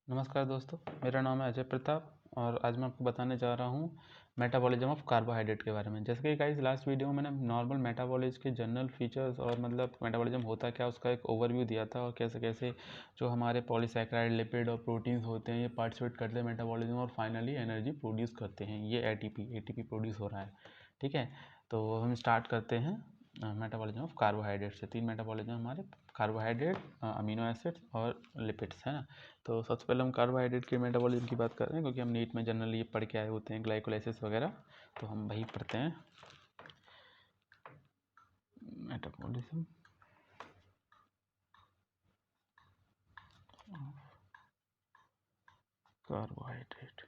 नमस्कार दोस्तों, मेरा नाम है अजय प्रताप और आज मैं आपको बताने जा रहा हूँ मेटाबॉलिज्म ऑफ कार्बोहाइड्रेट के बारे में। जैसे कि गाइस लास्ट वीडियो में मैंने नॉर्मल मेटाबॉलिज्म के जनरल फीचर्स और मतलब मेटाबॉलिज्म होता क्या उसका एक ओवरव्यू दिया था और कैसे कैसे जो हमारे पॉलीसैकेराइड, लिपिड और प्रोटीन्स होते हैं ये पार्टिसिपेट करते हैं मेटाबॉलिज्म और फाइनली एनर्जी प्रोड्यूस करते हैं। ये एटीपी प्रोड्यूस हो रहा है। ठीक है, तो हम स्टार्ट करते हैं मेटाबॉलिज्म ऑफ कार्बोहाइड्रेट से। 3 मेटाबॉलिज्म हमारे कार्बोहाइड्रेट, अमीनो एसिड्स और लिपिड्स है ना। तो सबसे पहले हम कार्बोहाइड्रेट के मेटाबॉलिज्म की बात कर रहे हैं क्योंकि हम नीट में जनरली ये पढ़ के आए होते हैं ग्लाइकोलाइसिस वगैरह, तो हम वही पढ़ते हैं मेटाबॉलिज्म कार्बोहाइड्रेट।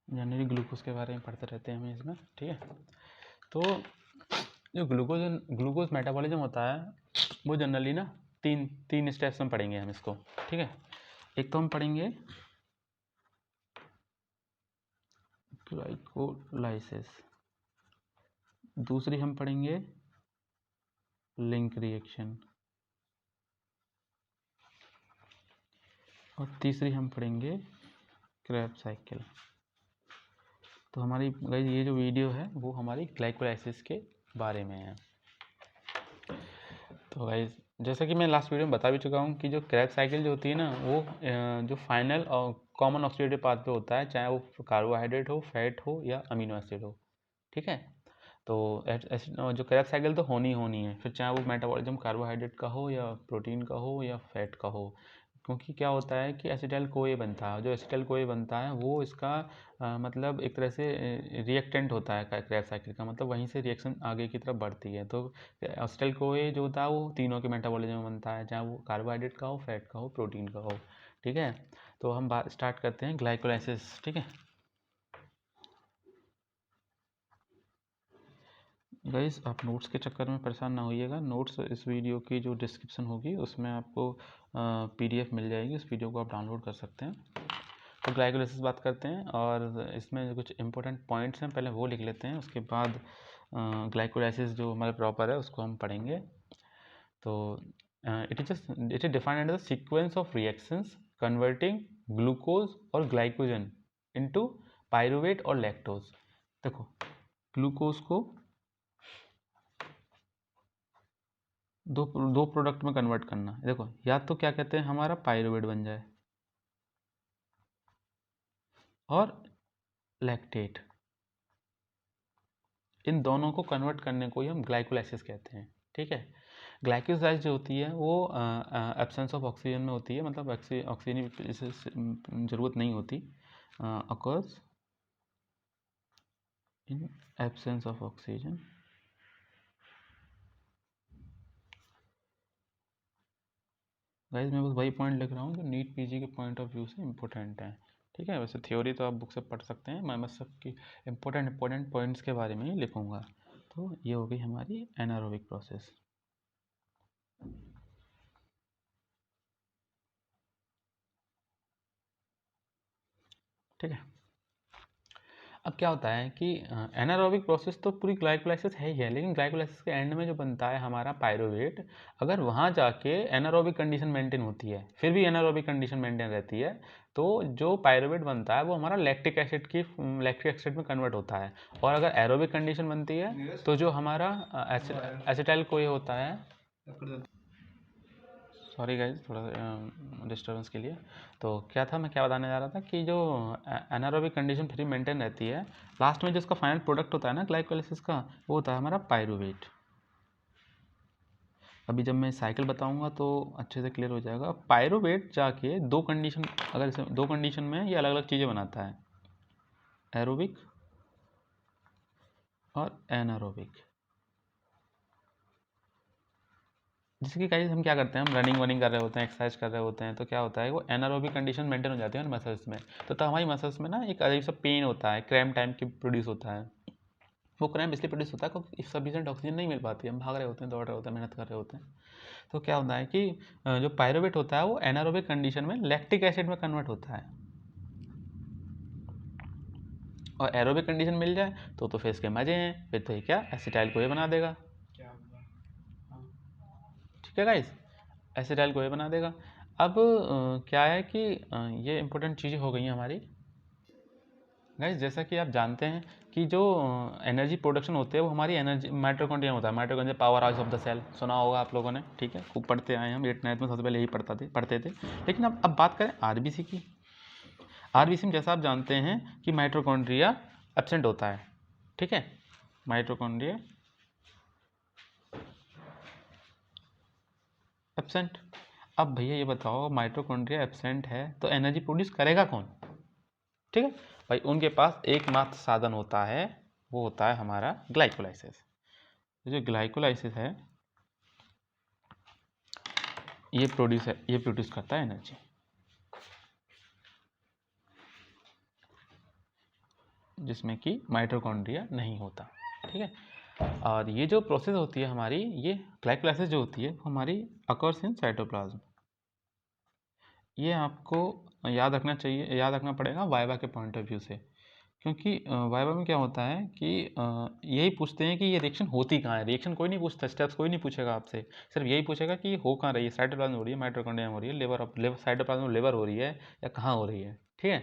जनरली ग्लूकोज के बारे में पढ़ते रहते हैं हम इसमें। ठीक है, तो जो ग्लूकोज मेटाबॉलिज्म होता है वो जनरली ना तीन स्टेप्स में पढ़ेंगे हम इसको। ठीक है, एक तो हम पढ़ेंगे ग्लाइकोलाइसिस, दूसरी हम पढ़ेंगे लिंक रिएक्शन और तीसरी हम पढ़ेंगे क्रेब्स साइकिल। तो हमारी गाइस ये जो वीडियो है वो हमारी ग्लाइकोलाइसिस के बारे में है। तो गाइस जैसा कि मैं लास्ट वीडियो में बता भी चुका हूँ कि जो क्रेब्स साइकिल जो होती है ना वो जो फाइनल और कॉमन ऑक्सीडेटिव पाथ पे होता है, चाहे वो कार्बोहाइड्रेट हो, फैट हो या अमीनो एसिड हो। ठीक है, तो जो क्रेब्स साइकिल तो होनी है, फिर चाहे वो मेटाबॉलिज्म कार्बोहाइड्रेट का हो या प्रोटीन का हो या फैट का हो। क्योंकि क्या होता है कि एसिटाइल कोए बनता है, जो एसिटाइल कोए बनता है वो इसका मतलब एक तरह से रिएक्टेंट होता है क्रेब्स साइकिल का, मतलब वहीं से रिएक्शन आगे की तरफ बढ़ती है। तो एसिटाइल कोए जो होता है वो तीनों के मेटाबॉलिज्म में बनता है, चाहे वो कार्बोहाइड्रेट का हो, फैट का हो, प्रोटीन का हो। ठीक है, तो हम बात स्टार्ट करते हैं ग्लाइकोलाइसिस। ठीक है गाइस, आप नोट्स के चक्कर में परेशान ना होइएगा। नोट्स इस वीडियो की जो डिस्क्रिप्शन होगी उसमें आपको पीडीएफ मिल जाएगी, उस वीडियो को आप डाउनलोड कर सकते हैं। तो ग्लाइकोलाइसिस बात करते हैं और इसमें कुछ इंपॉर्टेंट पॉइंट्स हैं, पहले वो लिख लेते हैं, उसके बाद ग्लाइकोलाइसिस जो हमारा प्रॉपर है उसको हम पढ़ेंगे। तो it is defined as the sequence of reactions converting glucose or glycogen into pyruvate or lactose. देखो, ग्लूकोज को दो प्रोडक्ट में कन्वर्ट करना। देखो, या तो क्या कहते हैं हमारा पायरुवेट बन जाए और लैक्टेट, इन दोनों को कन्वर्ट करने को ही हम ग्लाइकोलाइसिस कहते हैं। ठीक है, ग्लाइकोलाइसिस जो होती है वो एब्सेंस ऑफ ऑक्सीजन में होती है, मतलब ऑक्सीजन की ज़रूरत नहीं होती, occurs in absence of oxygen. Guys मैं बस वही पॉइंट लिख रहा हूँ जो नीट पीजी के पॉइंट ऑफ व्यू से इम्पोर्टेंट है। ठीक है, वैसे थ्योरी तो आप बुक से पढ़ सकते हैं, मैं बस सबकी इम्पोर्टेंट पॉइंट्स के बारे में ही लिखूँगा। तो ये हो गई हमारी एनारोबिक प्रोसेस। ठीक है, अब क्या होता है कि एनारोबिक प्रोसेस तो पूरी ग्लाइकोलाइसिस है ही है, लेकिन ग्लाइकोलाइसिस के एंड में जो बनता है हमारा पायरुवेट, अगर वहाँ जाके एनारोबिक कंडीशन मेंटेन होती है, फिर भी एनारोबिक कंडीशन मेंटेन रहती है, तो जो पायरुवेट बनता है वो हमारा लैक्टिक एसिड में कन्वर्ट होता है। और अगर एरोबिक कंडीशन बनती है तो जो हमारा एसिटाइल कोई होता है, सॉरी गाइज थोड़ा डिस्टर्बेंस के लिए। तो क्या था, मैं क्या बताने जा रहा था कि जो एनारोबिक कंडीशन फ्री मेंटेन रहती है, लास्ट में जिसका फाइनल प्रोडक्ट होता है ना ग्लाइकोलाइसिस का, वो होता है हमारा पायरुवेट। अभी जब मैं साइकिल बताऊंगा तो अच्छे से क्लियर हो जाएगा। पायरुवेट जाके दो कंडीशन, अगर इसे दो कंडीशन में ये अलग अलग चीज़ें बनाता है, एरोबिक और एनारोबिक। जैसे कि गाइस हम क्या करते हैं, हम रनिंग वनिंग कर रहे होते हैं, एक्सरसाइज कर रहे होते हैं, तो क्या होता है वो एनारोबिक कंडीशन मेंटेन हो जाती है मसल्स में। तो हमारी मसल्स में ना एक अजीब सा पेन होता है, क्रैम्प टाइम की प्रोड्यूस होता है। वो क्रैम्प इसलिए प्रोड्यूस होता है क्योंकि सफिशिएंट ऑक्सीजन नहीं मिल पाती, हम भाग रहे होते हैं, दौड़ रहे होते हैं, मेहनत कर रहे होते हैं। तो क्या होता है कि जो पायरुवेट होता है वो एनारोबिक कंडीशन में लैक्टिक एसिड में कन्वर्ट होता है, और एरोबिक कंडीशन मिल जाए तो फिर इसके मजे हैं, फिर तो ये क्या एसिटाइल को ये बना देगा। ठीक है गाइस, एसिटाइल को ये बना देगा। अब क्या है कि ये इम्पोर्टेंट चीज़ें हो गई हैं हमारी गाइस। जैसा कि आप जानते हैं कि जो एनर्जी प्रोडक्शन होते हैं वो हमारी एनर्जी माइटोकॉन्ड्रिया होता है। Mitochondria power house of the cell सुना होगा आप लोगों ने, ठीक है, खूब पढ़ते आए हम 8th 9th में, सबसे पहले यही पढ़ते थे। लेकिन अब बात करें आरबीसी की। आरबीसी में जैसा आप जानते हैं कि माइटोकॉन्ड्रिया एब्सेंट होता है, ठीक है, माइटोकॉन्ड्रिया एब्सेंट। अब भैया ये बताओ, माइटोकॉन्ड्रिया एब्सेंट है तो एनर्जी प्रोड्यूस करेगा कौन? ठीक है भाई, उनके पास एकमात्र साधन होता है, वो होता है हमारा ग्लाइकोलाइसिस। जो ग्लाइकोलाइसिस है ये प्रोड्यूस करता है एनर्जी। जिसमें कि माइटोकॉन्ड्रिया नहीं होता, ठीक है। और ये जो प्रोसेस होती है हमारी, ये ग्लाइकोलाइसिस जो होती है हमारी अकर्स इन साइटोप्लाज्म। ये आपको याद रखना चाहिए, याद रखना पड़ेगा वाइवा के पॉइंट ऑफ व्यू से, क्योंकि वाइवा में क्या होता है कि यही पूछते हैं कि ये रिएक्शन होती कहाँ है। रिएक्शन कोई नहीं पूछता, स्टेप्स कोई नहीं पूछेगा आपसे, सिर्फ यही पूछेगा कि हो कहाँ रही है, साइटोप्लाज्म हो रही है, माइटोकॉन्ड्रिया हो रही है, लिवर साइटोप्लाज्म में लिवर हो रही है या कहाँ हो रही है, ठीक है।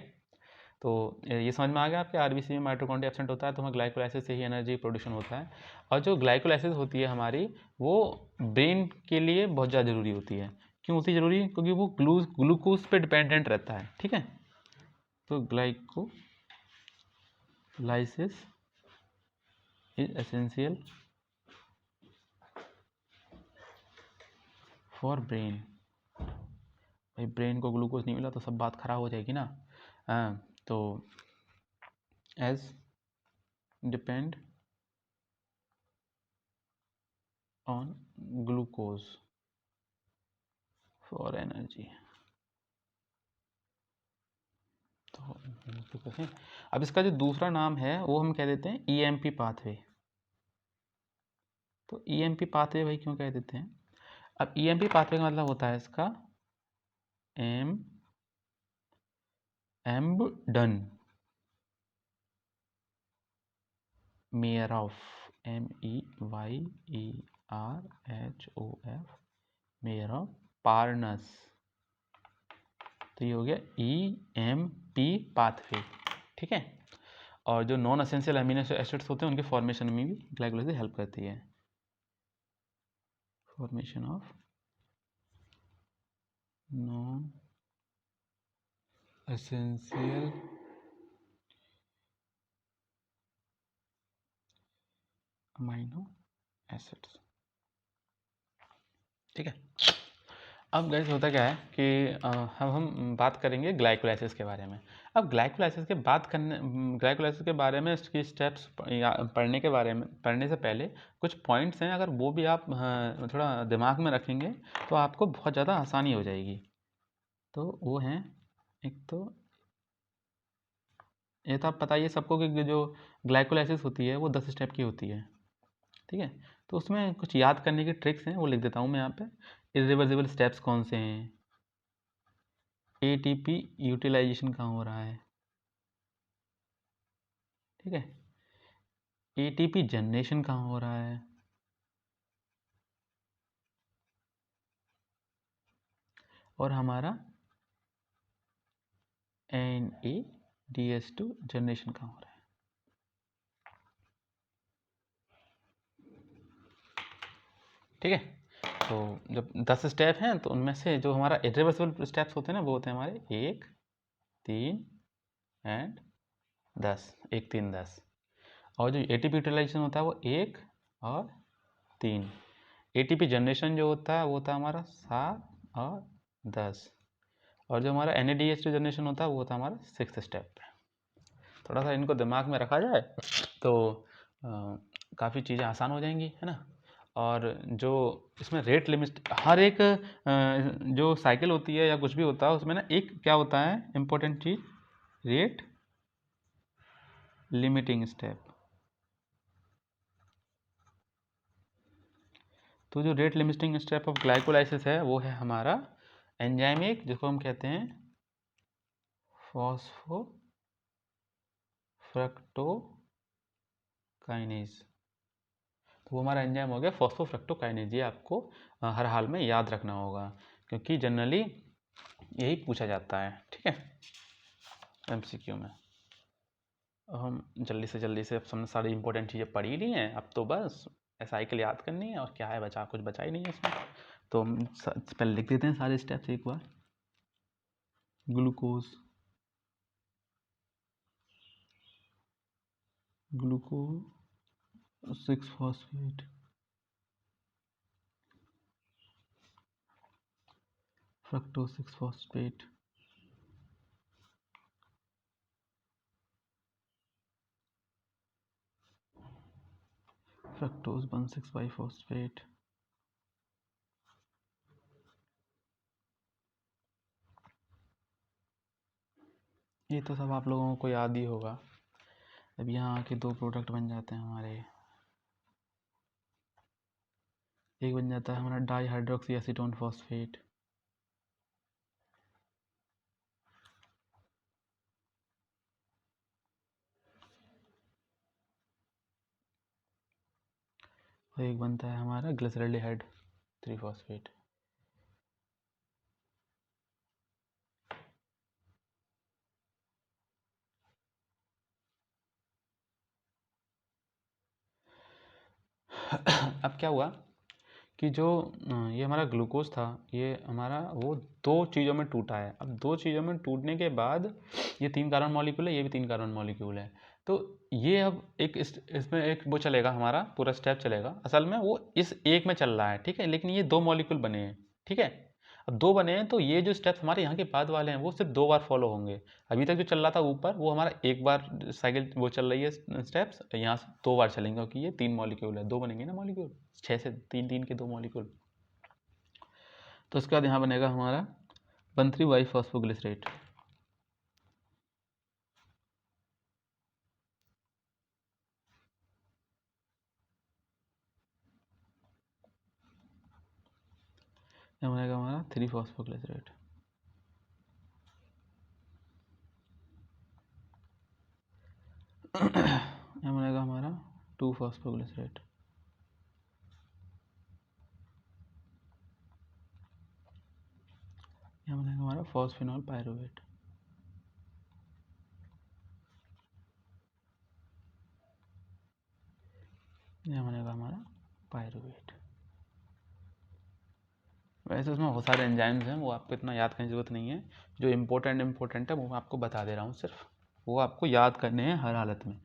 तो ये समझ में आ गया आपके, आरबीसी में माइटोकॉन्ड्रिया एब्सेंट होता है तो हमें ग्लाइकोलाइसिस से ही एनर्जी प्रोडक्शन होता है। और जो ग्लाइकोलाइसिस होती है हमारी, वो ब्रेन के लिए बहुत ज़्यादा ज़रूरी होती है। क्यों होती है ज़रूरी? क्योंकि वो ग्लूकोज पे डिपेंडेंट रहता है, ठीक है। तो glycolysis is essential for brain. भाई ब्रेन को ग्लूकोज नहीं मिला तो सब बात खराब हो जाएगी ना। तो as depend on glucose for energy. तो कैसे, अब इसका जो दूसरा नाम है वो हम कह देते हैं ईएमपी पाथवे। तो ईएमपी पाथवे भाई क्यों कह देते हैं? अब ईएमपी पाथवे का मतलब होता है इसका एम्बडन मेयरऑफ, MEYERHOF मेयरऑफ पार्नस। तो ये हो गया ईएमपी पाथवे, ठीक है। और जो नॉन एसेंशियल अमीनो एसिड्स होते हैं उनके फॉर्मेशन में भी ग्लाइकोलाइसिस हेल्प करती है। Formation of non essential amino acids, ठीक है। अब गाइस होता क्या है कि हम बात करेंगे ग्लाइकोलाइसिस के बारे में। अब ग्लाइकोलाइसिस के बारे में इसकी स्टेप्स पढ़ने से पहले कुछ पॉइंट्स हैं, अगर वो भी आप थोड़ा दिमाग में रखेंगे तो आपको बहुत ज़्यादा आसानी हो जाएगी। तो वो हैं, एक तो ये तो आप बताइए सबको कि जो ग्लाइकोलाइसिस होती है वो 10 स्टेप की होती है, ठीक है। तो उसमें कुछ याद करने की ट्रिक्स हैं, वो लिख देता हूँ मैं यहाँ पे। इरिवर्सिबल स्टेप्स कौन से हैं? एटीपी यूटिलाइजेशन कहाँ हो रहा है, ठीक है। एटीपी जनरेशन कहाँ हो रहा है, और हमारा NADH2 जनरेशन कहाँ हो रहा है, ठीक है। तो जब 10 स्टेप हैं तो उनमें से जो हमारा इरिवर्सिबल स्टेप्स होते हैं ना, वो होते हैं हमारे 1 3 एंड 10, 1 3 10। और जो एटीपी यूटिलाइजेशन होता है वो 1 और 3। एटीपी जनरेशन जो होता है वो होता है हमारा 7 और 10। और जो हमारा NADH2 जनरेशन होता है वो होता है हमारा 6th स्टेप पे। थोड़ा सा इनको दिमाग में रखा जाए तो काफ़ी चीज़ें आसान हो जाएंगी, है ना। और जो इसमें रेट लिमिट, हर एक जो साइकिल होती है या कुछ भी होता है उसमें ना एक क्या होता है इम्पोर्टेंट चीज़, रेट लिमिटिंग स्टेप। तो जो rate limiting step of glycolysis है वो है हमारा एंजाइमिक, जिसको हम कहते हैं फॉस्फोफ्रक्टोकाइनेज। तो वो हमारा एंजाइम हो गया फॉस्फोफ्रक्टोकाइनेज। ये आपको हर हाल में याद रखना होगा, क्योंकि जनरली यही पूछा जाता है, ठीक है, MCQ में। हम जल्दी से अब हमने सारी इंपॉर्टेंट चीज़ें पढ़ ही ली हैं, अब तो बस साइकिल याद करनी है और क्या है बचा, कुछ बचा ही नहीं है इसमें। तो हम पहले लिख देते हैं सारे स्टेप्स एक बार। ग्लूकोज ग्लूकोज 6-फॉस्फेट, फ्रक्टोज 6-फॉस्फेट, फ्रक्टोज 1,6-बाइफॉस्फेट, ये तो सब आप लोगों को याद ही होगा। अब यहाँ आके दो प्रोडक्ट बन जाते हैं हमारे। एक बन जाता है हमारा डाईहाइड्रोक्सी एसीटोन फॉस्फेट, और एक बनता है हमारा ग्लिसरॉल्डिहाइड 3-फॉस्फेट। अब क्या हुआ कि जो ये हमारा ग्लूकोज था, ये हमारा वो दो चीज़ों में टूटा है। अब दो चीज़ों में टूटने के बाद ये 3 कार्बन मॉलिक्यूल है, ये भी 3 कार्बन मॉलिक्यूल है। तो ये अब एक इसमें एक वो चलेगा, हमारा पूरा स्टेप चलेगा। असल में वो इस एक में चल रहा है, ठीक है, लेकिन ये 2 मॉलिक्यूल बने हैं, ठीक है। अब 2 बने हैं तो ये जो स्टेप्स हमारे यहाँ के बाद वाले हैं वो सिर्फ 2 बार फॉलो होंगे। अभी तक जो चल रहा था ऊपर वो हमारा एक बार साइकिल वो चल रही है स्टेप्स, यहाँ से 2 बार चलेंगे क्योंकि ये 3 मॉलिक्यूल है, 2 बनेंगे ना मॉलिक्यूल, 6 से 3 के 2 मॉलिक्यूल। तो उसके बाद यहाँ बनेगा हमारा 1,3-बाइफॉस्फोग्लिसरेट, यहाँ बनेगा हमारा 3-फॉस्फोग्लिसरेट, यहाँ बनेगा हमारा 2-फॉस्फोग्लिसरेट, यहाँ बनेगा हमारा फॉस्फिनॉल पायरुवेट, यहाँ बनेगा हमारा पायरुवेट। वैसे उसमें बहुत सारे एंजाइम्स हैं, वो आपको इतना याद करने की जरूरत नहीं है। जो इम्पोर्टेंट है वो मैं आपको बता दे रहा हूँ, सिर्फ वो आपको याद करने हैं हर हालत में।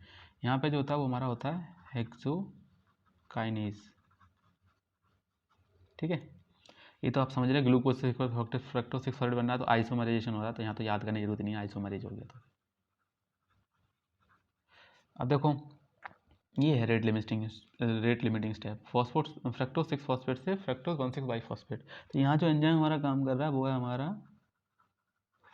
यहाँ पे जो होता है वो हमारा होता है हेक्सोकाइनेज, ठीक है। ये तो आप समझ रहे हैं, ग्लूकोज से फ्रक्टोज 6-फॉस्फेट बन रहा है तो आइसोमराइजेशन हो रहा है, तो यहाँ तो याद करने की जरूरत नहीं है, आइसोमराइज हो गया तो। अब देखो ये है rate limiting step, phosphate fructose six phosphate से फ्रक्टोज 1,6-बाइफॉस्फेट। तो यहाँ जो एंजाइम हमारा काम कर रहा है वो है हमारा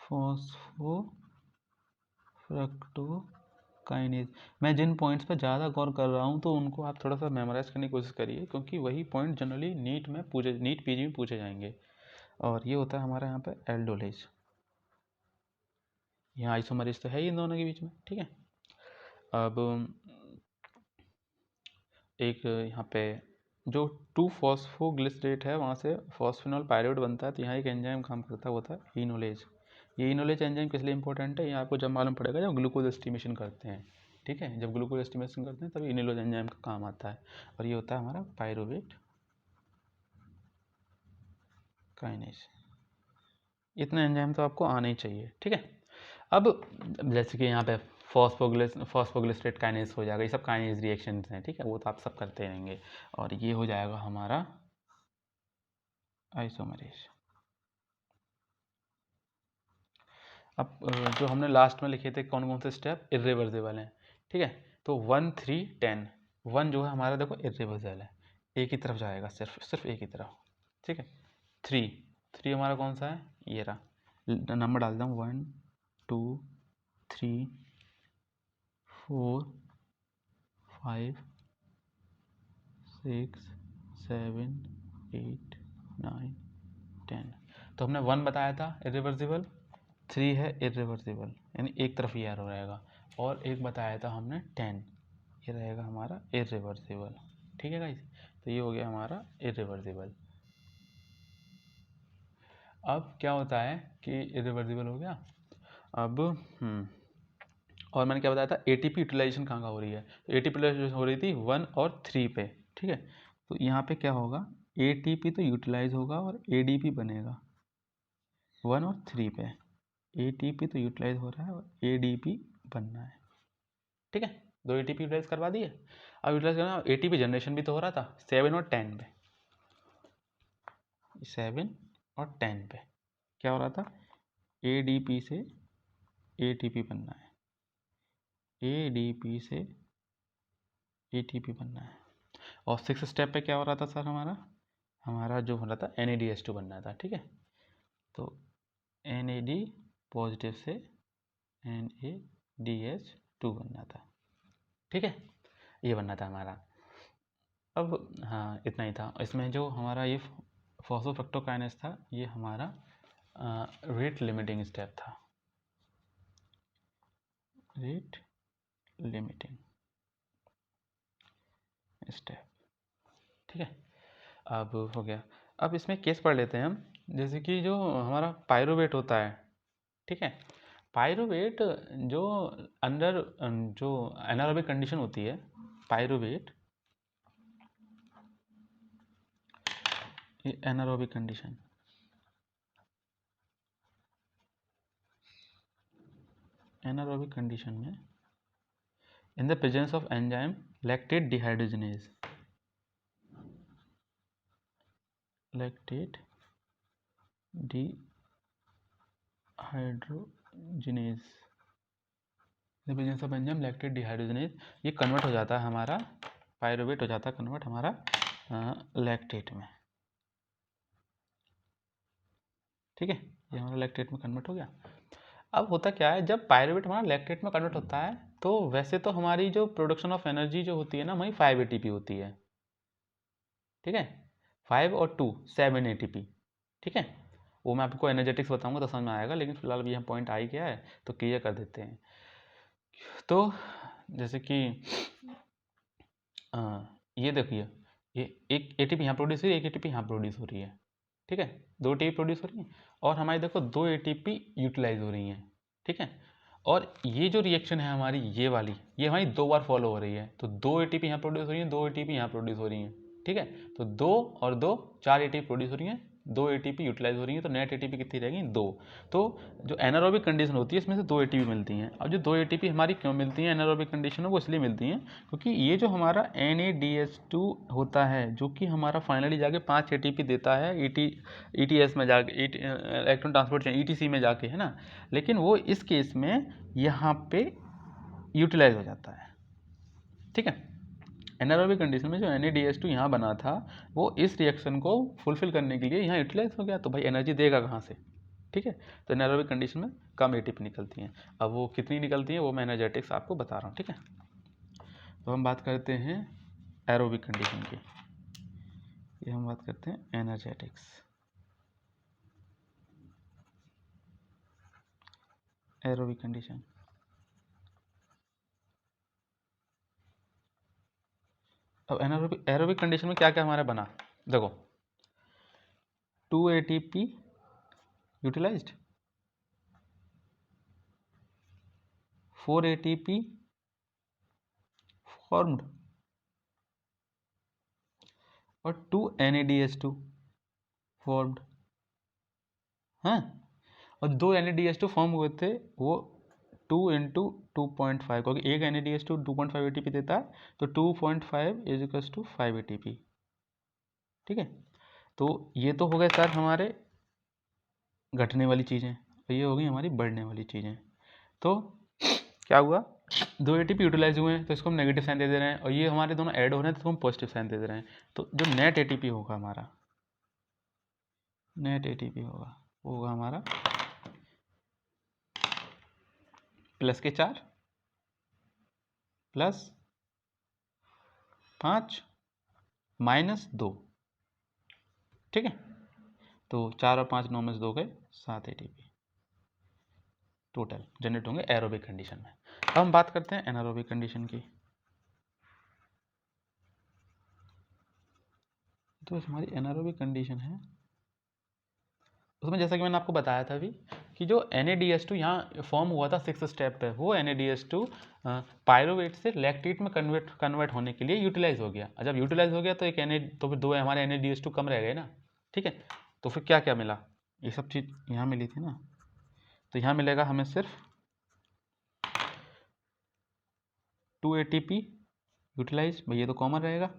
फॉस्फोफ्रक्टोकाइनेज। मैं जिन पॉइंट्स पर ज़्यादा गौर कर रहा हूँ तो उनको आप थोड़ा सा मेमोराइज करने की कोशिश करिए, क्योंकि वही पॉइंट जनरली नीट पीजी में पूछे जाएंगे। और ये होता है हमारा यहाँ पे एल्डोलेज, यहाँ आइसोमरेज तो है ही इन दोनों के बीच में, ठीक है। अब एक यहाँ पे जो 2-फॉस्फोग्लिसरेट है वहाँ से फॉस्फिनॉल पायरुवेट बनता है, तो यहाँ एक एंजाइम काम करता है, वो होता है इनोलेज। ये इनोलेज एंजाइम किस लिए इंपॉर्टेंट है ये आपको जब मालूम पड़ेगा जब ग्लूकोज एस्टिमेशन करते हैं, ठीक है। जब ग्लूकोज एस्टिमेशन करते हैं तभी इनोलेज एंजाइम का काम आता है, और ये होता है हमारा पायरुवेट काइनेज। इतना एंजाइम तो आपको आना ही चाहिए, ठीक है। अब जैसे कि यहाँ पे फॉस्फोग्लिसरेट काइनेज हो जाएगा, ये सब काइनेज रिएक्शंस हैं, ठीक है, वो तो आप सब करते रहेंगे। और ये हो जाएगा हमारा आइसोमरेज। अब जो हमने लास्ट में लिखे थे कौन कौन से स्टेप इरिवर्सिबल हैं, ठीक है। तो 1, 3, 10। 1 जो है हमारा देखो इरिवर्सिबल है, एक ही तरफ जाएगा, सिर्फ एक ही तरफ, ठीक है। 3 हमारा कौन सा है, ये रहा, नंबर डालता हूँ 1, 2, 3, 4, 5, 6, 7, 8, 9, 10। तो हमने 1 बताया था इरिवर्सिबल, 3 है इरिवर्सिबल, यानी एक तरफ ये एरो रहेगा, और एक बताया था हमने 10, ये रहेगा हमारा इरिवर्सिबल, ठीक है गाइस। तो ये हो गया हमारा इरिवर्सिबल। अब क्या होता है कि इरिवर्सिबल हो गया। अब और मैंने क्या बताया था, एटीपी यूटिलाइजेशन कहाँ कहाँ हो रही है, तो एटीपी यूटिलाइजेशन हो रही थी 1 और 3 पे, ठीक है। तो यहाँ पे क्या होगा, एटीपी तो यूटिलाइज होगा और एडीपी बनेगा 1 और 3 पे। एटीपी तो यूटिलाइज हो रहा है और एडीपी बनना है, ठीक है। 2 एटीपी यूटिलाइज करवा दिए। अब यूटिलाइज करना, एटीपी जनरेशन भी तो हो रहा था 7 और 10 पे, 7 और 10 पे क्या हो रहा था, एडीपी से एटीपी बनना है, एडीपी से एटीपी बनना है। और 6 स्टेप पे क्या हो रहा था सर, हमारा जो हो रहा था NADH2 बनना था, ठीक है। तो NAD पॉजिटिव से NADH2 बनना था, ठीक है, ये बनना था हमारा। अब हाँ इतना ही था। इसमें जो हमारा ये फॉस्फोफ्रक्टोकाइनेज था, ये हमारा रेट लिमिटिंग स्टेप था, रेट लिमिटिंग स्टेप, ठीक है। अब हो गया। अब इसमें केस पढ़ लेते हैं हम, जैसे कि जो हमारा पायरुवेट होता है, ठीक है। पायरुवेट जो अंडर जो एनारोबिक कंडीशन होती है, pyruvate anaerobic condition, anaerobic condition में in the presence of enzyme lactate dehydrogenase, lactate dehydrogenase, in the presence of enzyme lactate dehydrogenase, ये कन्वर्ट हो जाता है हमारा, पायरुवेट हो जाता है कन्वर्ट हमारा लैक्टेट में, ठीक है। ये हमारा लैक्टेट में कन्वर्ट हो गया। अब होता क्या है, जब पायरुवेट हमारा लैक्टेट में कन्वर्ट होता है, तो वैसे तो हमारी जो प्रोडक्शन ऑफ एनर्जी जो होती है ना, वही 5 ATP होती है, ठीक है। 5 और 2 7 ATP, ठीक है। वो मैं आपको एनर्जेटिक्स बताऊंगा तो समझ में आएगा, लेकिन फिलहाल भी यहाँ पॉइंट आ ही गया है तो क्लियर कर देते हैं। तो जैसे कि ये देखिए, ये एक ATP यहाँ प्रोड्यूस हो रही है, एक ATP यहाँ प्रोड्यूस हो रही है, ठीक है। 2 ATP प्रोड्यूस हो रही है और हमारी देखो 2 ATP यूटिलाइज हो रही हैं, ठीक है। और ये जो रिएक्शन है हमारी, ये वाली, ये हमारी 2 बार फॉलो हो रही है, तो 2 ATP यहाँ प्रोड्यूस हो रही है, 2 ATP यहाँ प्रोड्यूस हो रही हैं, ठीक है। तो 2 और 2 4 ATP प्रोड्यूस हो रही हैं, 2 ATP यूटिलाइज हो रही है, तो नेट ATP कितनी रहेगी 2। तो जो एनारोबिक कंडीशन होती है इसमें से 2 ATP मिलती हैं। अब जो 2 ATP हमारी क्यों मिलती हैं एनारोबिक कंडीशन में, वो इसलिए मिलती हैं क्योंकि ये जो हमारा NADH2 होता है, जो कि हमारा फाइनली जाके 5 ATP देता है ETS में जाके, इलेक्ट्रॉन ट्रांसपोर्ट चेन ETC में जाके, है ना। लेकिन वो इस केस में यहाँ पे यूटिलाइज हो जाता है, ठीक है। एनारोबिक कंडीशन में जो NADH2 यहाँ बना था, वो इस रिएक्शन को फुलफिल करने के लिए यहाँ यूटिलाइज हो गया, तो भाई एनर्जी देगा कहाँ से, ठीक है। तो एनारोबिक कंडीशन में कम ATP निकलती हैं। अब वो कितनी निकलती हैं वो मैं एनर्जेटिक्स आपको बता रहा हूँ, ठीक है। तो हम बात करते हैं एरोबिक कंडीशन की, ये हम बात करते हैं एनर्जेटिक्स, एरोबिक कंडीशन। अब एरोबिक कंडीशन में क्या क्या हमारा बना, देखो 2 ATP यूटिलाइज्ड, 4 ATP फॉर्म्ड और 2 NADH2 फॉर्म्ड, हाँ। और 2 NADH2 फॉर्म हुए थे, वो 2 इंटू 2.5, क्योंकि एक NADH2 2.5 ATP देता है, तो 2.5 इज इक्वल्स टू 5 ATP, ठीक है। तो ये तो हो गए सर हमारे घटने वाली चीज़ें, और ये हो गई हमारी बढ़ने वाली चीज़ें। तो क्या हुआ, 2 ATP यूटिलाइज हुए हैं तो इसको हम नेगेटिव साइन दे दे रहे हैं, और ये हमारे दोनों ऐड हो रहे हैं तो इसको हम पॉजिटिव साइन दे दे रहे हैं। तो जो नेट ATP होगा हमारा, नेट ATP होगा, वो होगा हमारा प्लस के 4 प्लस 5 माइनस 2, ठीक है। तो 4 और 5 9 में से 2 गए, 7 ATP टोटल जनरेट होंगे एरोबिक कंडीशन में। अब हम बात करते हैं एनारोबिक कंडीशन की। तो हमारी एनारोबिक कंडीशन है उसमें जैसा कि मैंने आपको बताया था अभी कि जो NADH2 यहाँ फॉर्म हुआ था 6th स्टेप पे, वो NADH2 पायरुवेट से लैक्टेट में कन्वर्ट होने के लिए यूटिलाइज हो गया। जब यूटिलाइज हो गया तो तो फिर 2 हमारे NADH2 कम रह गए ना, ठीक है। तो फिर क्या क्या मिला, ये सब चीज़ यहाँ मिली थी ना, तो यहाँ मिलेगा हमें सिर्फ 2 ATP यूटिलाइज, भाई ये तो कॉमन रहेगा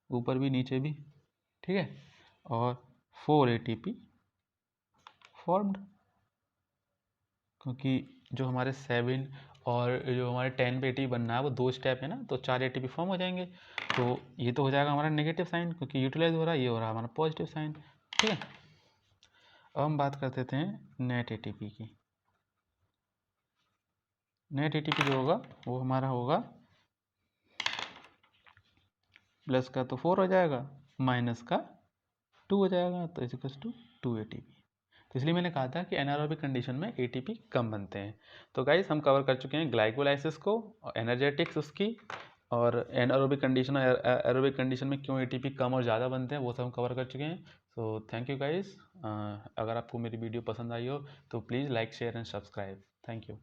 ऊपर भी नीचे भी, ठीक है, और 4 ATP फॉर्म्ड, क्योंकि जो हमारे 7 और जो हमारे 10 पे ATP बनना है वो 2 स्टेप है ना, तो 4 ATP फॉर्म हो जाएंगे। तो ये तो हो जाएगा हमारा नेगेटिव साइन, क्योंकि यूटिलाइज हो रहा है, ये हो रहा है हमारा पॉजिटिव साइन, ठीक है। अब हम बात करते थे नेट ATP की। नेट ATP जो होगा वो हमारा होगा प्लस का तो 4 हो जाएगा, माइनस का 2 हो जाएगा, तो इज टू 2 ATP। तो इसलिए मैंने कहा था कि एनारोबिक कंडीशन में ATP कम बनते हैं। तो गाइस हम कवर कर चुके हैं ग्लाइकोलाइसिस को, एनर्जेटिक्स उसकी, और एनारोबिक कंडीशन और एरोबिक कंडीशन में क्यों ATP कम और ज़्यादा बनते हैं वो सब हम कवर कर चुके हैं। So thank you guys. अगर आपको मेरी वीडियो पसंद आई हो तो please like share and subscribe. Thank you.